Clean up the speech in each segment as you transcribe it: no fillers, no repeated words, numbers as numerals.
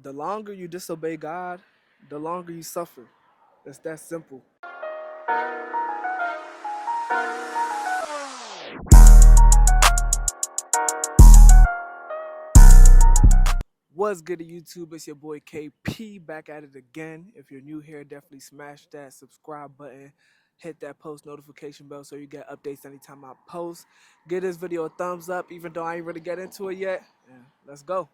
The longer you disobey God, the longer you suffer. It's that simple. What's good to YouTube? It's your boy KP back at it again. If you're new here, definitely smash that subscribe button. Hit that post notification bell so you get updates anytime I post. Give this video a thumbs up even though I ain't really get into it yet. Yeah, let's go.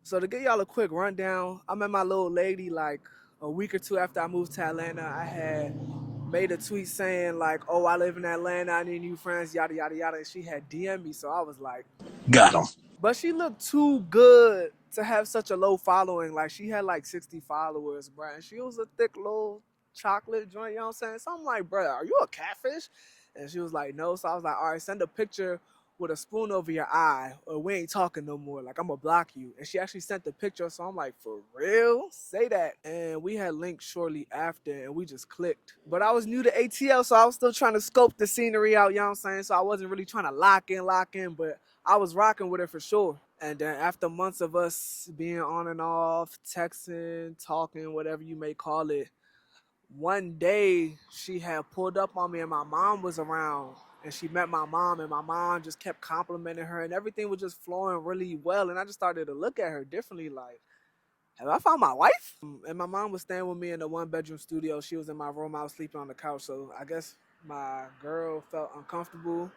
So to give y'all a quick rundown, I met my little lady like a week or two after I moved to Atlanta. I had made a tweet saying like, oh, I live in Atlanta, I need new friends, yada, yada, yada. And she had DM'd me, so I was like, got him. But she looked too good to have such a low following. Like, she had like 60 followers, bro. And she was a thick little chocolate joint, you know what I'm saying? So I'm like, bro, are you a catfish? And she was like, no. So I was like, all right, send a picture with a spoon over your eye or we ain't talking no more. Like, I'm gonna block you. And she actually sent the picture. So I'm like, for real? Say that. And we had linked shortly after and we just clicked. But I was new to ATL, so I was still trying to scope the scenery out, you know what I'm saying? So I wasn't really trying to lock in, but I was rocking with her for sure. And then after months of us being on and off, texting, talking, whatever you may call it, one day she had pulled up on me and my mom was around. And she met my mom and my mom just kept complimenting her and everything was just flowing really well. And I just started to look at her differently like, have I found my wife? And my mom was staying with me in the one-bedroom studio. She was in my room. I was sleeping on the couch. So I guess my girl felt uncomfortable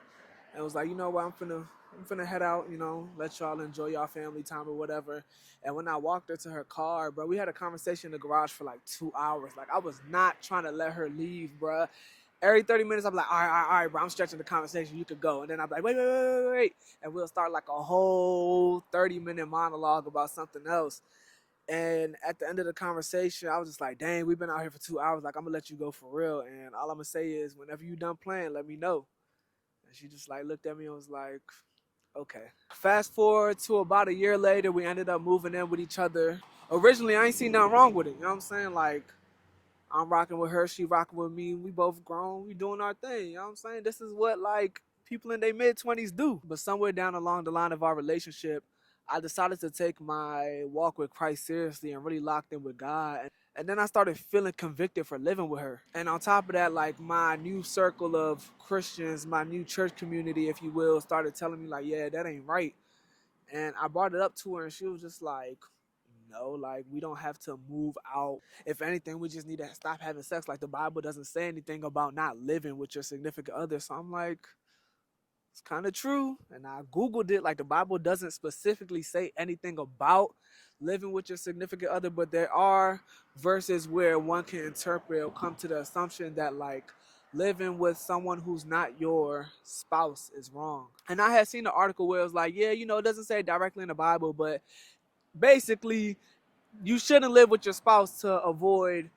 and was like, you know what, I'm finna head out, you know, let y'all enjoy y'all family time or whatever. And when I walked her to her car, bro, we had a conversation in the garage for like 2 hours. Like, I was not trying to let her leave, bro. Every 30 minutes, I'm like, all right, bro, I'm stretching the conversation. You could go. And then I'm like, wait. And we'll start like a whole 30-minute monologue about something else. And at the end of the conversation, I was just like, dang, we've been out here for 2 hours. Like, I'm going to let you go for real. And all I'm going to say is whenever you done playing, let me know. And she just like looked at me and was like, okay. Fast forward to about a year later, we ended up moving in with each other. Originally, I ain't seen nothing wrong with it. You know what I'm saying? Like, I'm rocking with her, she rocking with me. We both grown, we doing our thing. You know what I'm saying? This is what like people in their mid-20s do. But somewhere down along the line of our relationship, I decided to take my walk with Christ seriously and really locked in with God. And then I started feeling convicted for living with her. And on top of that, like my new circle of Christians, my new church community, if you will, started telling me like, yeah, that ain't right. And I brought it up to her and she was just like, no, like we don't have to move out. If anything, we just need to stop having sex. Like the Bible doesn't say anything about not living with your significant other. So I'm like, it's kind of true. And I Googled it. Like the Bible doesn't specifically say anything about living with your significant other, but there are verses where one can interpret or come to the assumption that like living with someone who's not your spouse is wrong. And I had seen an article where it was like, yeah, you know, it doesn't say it directly in the Bible, but basically you shouldn't live with your spouse to avoid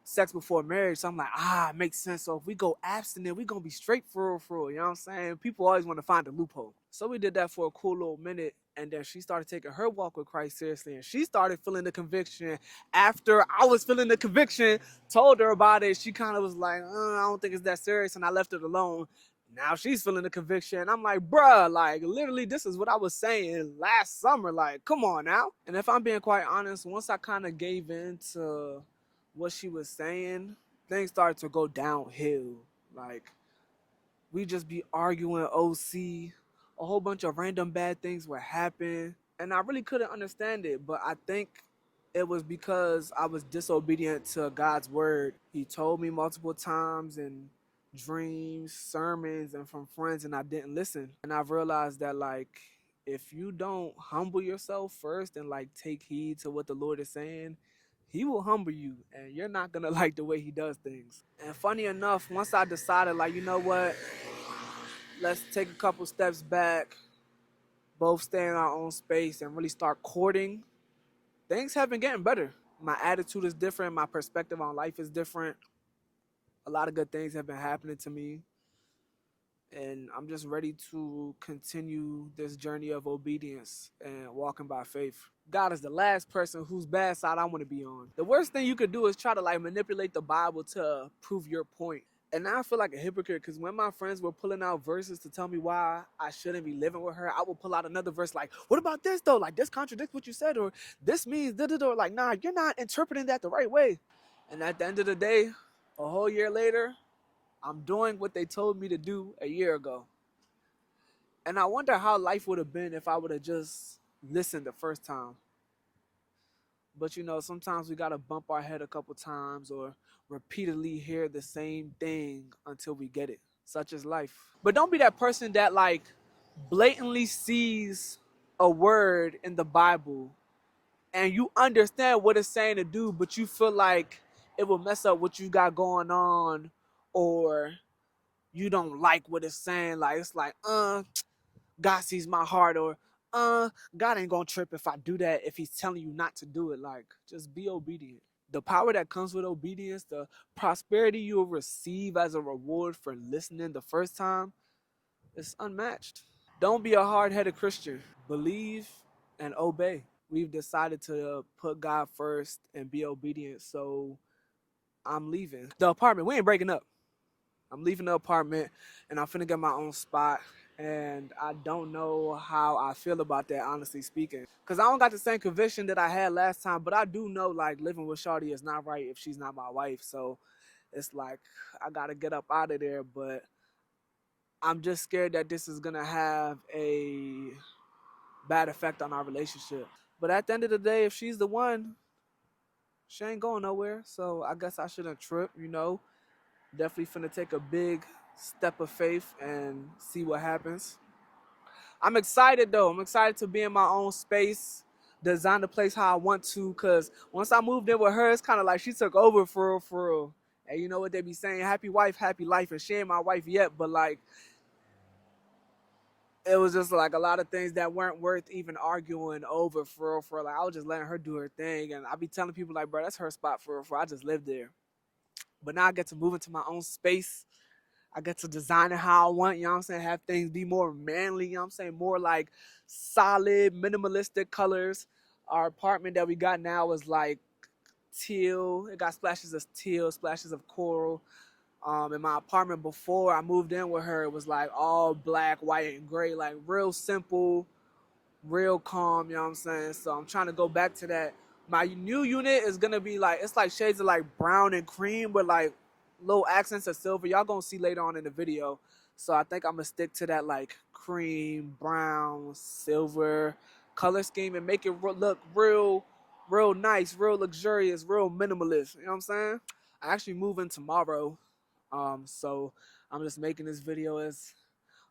sex before marriage. So I'm like, it makes sense. So if we go abstinent, we gonna be straight for real, you know what I'm saying? People always want to find a loophole. So we did that for a cool little minute, and then she started taking her walk with Christ seriously, and she started feeling the conviction. After I was feeling the conviction, told her about it, she kind of was like, I don't think it's that serious, and I left it alone. Now she's feeling the conviction. I'm like, bruh, like literally this is what I was saying last summer. Like, come on now. And if I'm being quite honest, once I kind of gave in to what she was saying, things started to go downhill. Like, we just be arguing OC, a whole bunch of random bad things would happen, and I really couldn't understand it, but I think it was because I was disobedient to God's word. He told me multiple times in dreams, sermons, and from friends, and I didn't listen. And I've realized that, like, if you don't humble yourself first and, like, take heed to what the Lord is saying, he will humble you, and you're not going to like the way he does things. And funny enough, once I decided, like, you know what, let's take a couple steps back, both stay in our own space and really start courting, things have been getting better. My attitude is different. My perspective on life is different. A lot of good things have been happening to me. And I'm just ready to continue this journey of obedience and walking by faith. God is the last person whose bad side I want to be on. The worst thing you could do is try to like manipulate the Bible to prove your point. And now I feel like a hypocrite because when my friends were pulling out verses to tell me why I shouldn't be living with her, I would pull out another verse like, what about this though? Like, this contradicts what you said, or this means da da da. Like, nah, you're not interpreting that the right way. And at the end of the day, a whole year later, I'm doing what they told me to do a year ago. And I wonder how life would have been if I would have just listened the first time. But you know, sometimes we gotta bump our head a couple times or repeatedly hear the same thing until we get it. Such is life. But don't be that person that like blatantly sees a word in the Bible and you understand what it's saying to do, but you feel like it will mess up what you got going on, or you don't like what it's saying. Like it's like, God sees my heart, or God ain't gonna trip if I do that if he's telling you not to do it. Like, just be obedient. The power that comes with obedience, the prosperity you'll receive as a reward for listening the first time, is unmatched. Don't be a hard-headed Christian. Believe and obey. We've decided to put God first and be obedient, so I'm leaving the apartment. We ain't breaking up. I'm leaving the apartment and I'm finna get my own spot. And I don't know how I feel about that, honestly speaking. Because I don't got the same conviction that I had last time, but I do know, like, living with Shawty is not right if she's not my wife. So it's like, I gotta get up out of there. But I'm just scared that this is gonna have a bad effect on our relationship. But at the end of the day, if she's the one, she ain't going nowhere. So I guess I shouldn't trip, you know. Definitely finna take a big step of faith and see what happens. I'm excited though. I'm excited to be in my own space, design the place how I want to. Cause once I moved in with her, it's kind of like she took over for real, for real. And you know what they be saying? Happy wife, happy life. And she ain't my wife yet, but like it was just like a lot of things that weren't worth even arguing over for real, for real. Like I was just letting her do her thing, and I be telling people like, bro, that's her spot for real, for real. I just live there. But now I get to move into my own space. I get to design it how I want, you know what I'm saying? Have things be more manly, you know what I'm saying? More like solid, minimalistic colors. Our apartment that we got now is like teal. It got splashes of teal, splashes of coral. In my apartment before I moved in with her, it was like all black, white, and gray, like real simple, real calm, you know what I'm saying? So I'm trying to go back to that. My new unit is gonna be like, it's like shades of like brown and cream with like little accents of silver. Y'all gonna see later on in the video. So I think I'm gonna stick to that like cream, brown, silver color scheme and make it look real nice, real luxurious, real minimalist. You know what I'm saying? I actually move in tomorrow. So I'm just making this video as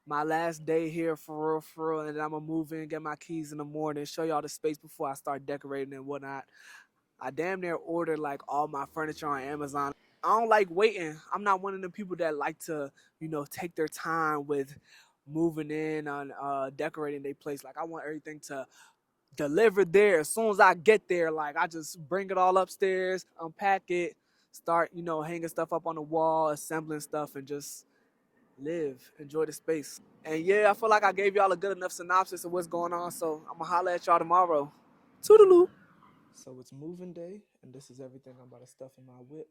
my last day here for real, and then I'm gonna move in, get my keys in the morning, show y'all the space before I start decorating and whatnot. I damn near ordered like all my furniture on Amazon. I don't like waiting. I'm not one of the people that like to, you know, take their time with moving in on decorating their place. Like I want everything to deliver there as soon as I get there. Like I just bring it all upstairs, unpack it, start, you know, hanging stuff up on the wall, assembling stuff, and just live, enjoy the space. And yeah, I feel like I gave y'all a good enough synopsis of what's going on, so I'm gonna holler at y'all tomorrow. Toodaloo. So it's moving day, and this is everything I'm about to stuff in my whip.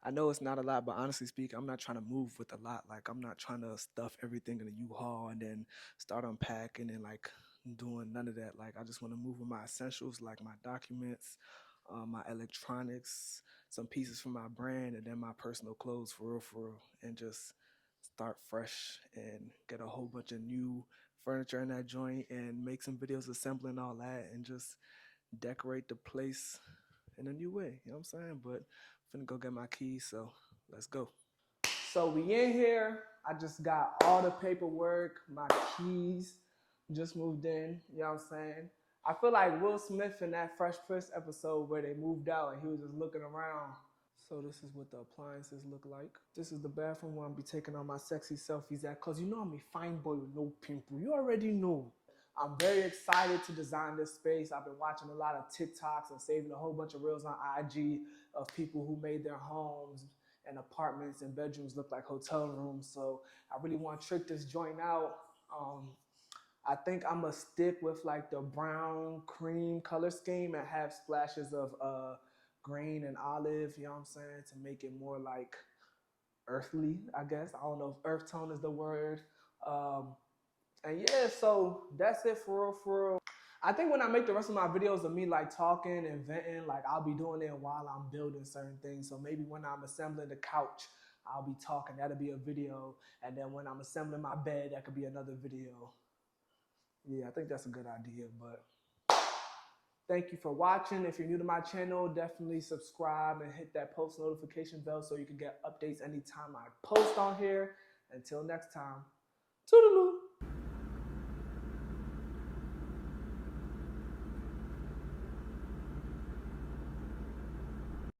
I know it's not a lot, but honestly speaking, I'm not trying to move with a lot. Like I'm not trying to stuff everything in a U-Haul and then start unpacking and like doing none of that. Like I just want to move with my essentials, like my documents, my electronics, some pieces from my brand, and then my personal clothes for real, and just start fresh and get a whole bunch of new furniture in that joint and make some videos assembling all that and just decorate the place in a new way. You know what I'm saying? But I'm finna go get my keys, so let's go. So we in here. I just got all the paperwork, my keys, just moved in, you know what I'm saying? I feel like Will Smith in that Fresh Prince episode where they moved out and he was just looking around. So this is what the appliances look like. This is the bathroom where I'll be taking all my sexy selfies at, cause you know I'm a fine boy with no pimple. You already know. I'm very excited to design this space. I've been watching a lot of TikToks and saving a whole bunch of reels on IG of people who made their homes and apartments and bedrooms look like hotel rooms. So I really want to trick this joint out. I think I'm gonna stick with like the brown cream color scheme and have splashes of green and olive, you know what I'm saying, to make it more like earthly, I guess. I don't know if earth tone is the word. And yeah, so that's it for real, for real. I think when I make the rest of my videos of me like talking and venting, like I'll be doing it while I'm building certain things. So maybe when I'm assembling the couch, I'll be talking. That'll be a video. And then when I'm assembling my bed, that could be another video. Yeah, I think that's a good idea. But thank you for watching. If you're new to my channel, definitely subscribe and hit that post notification bell so you can get updates anytime I post on here. Until next time, toodaloo.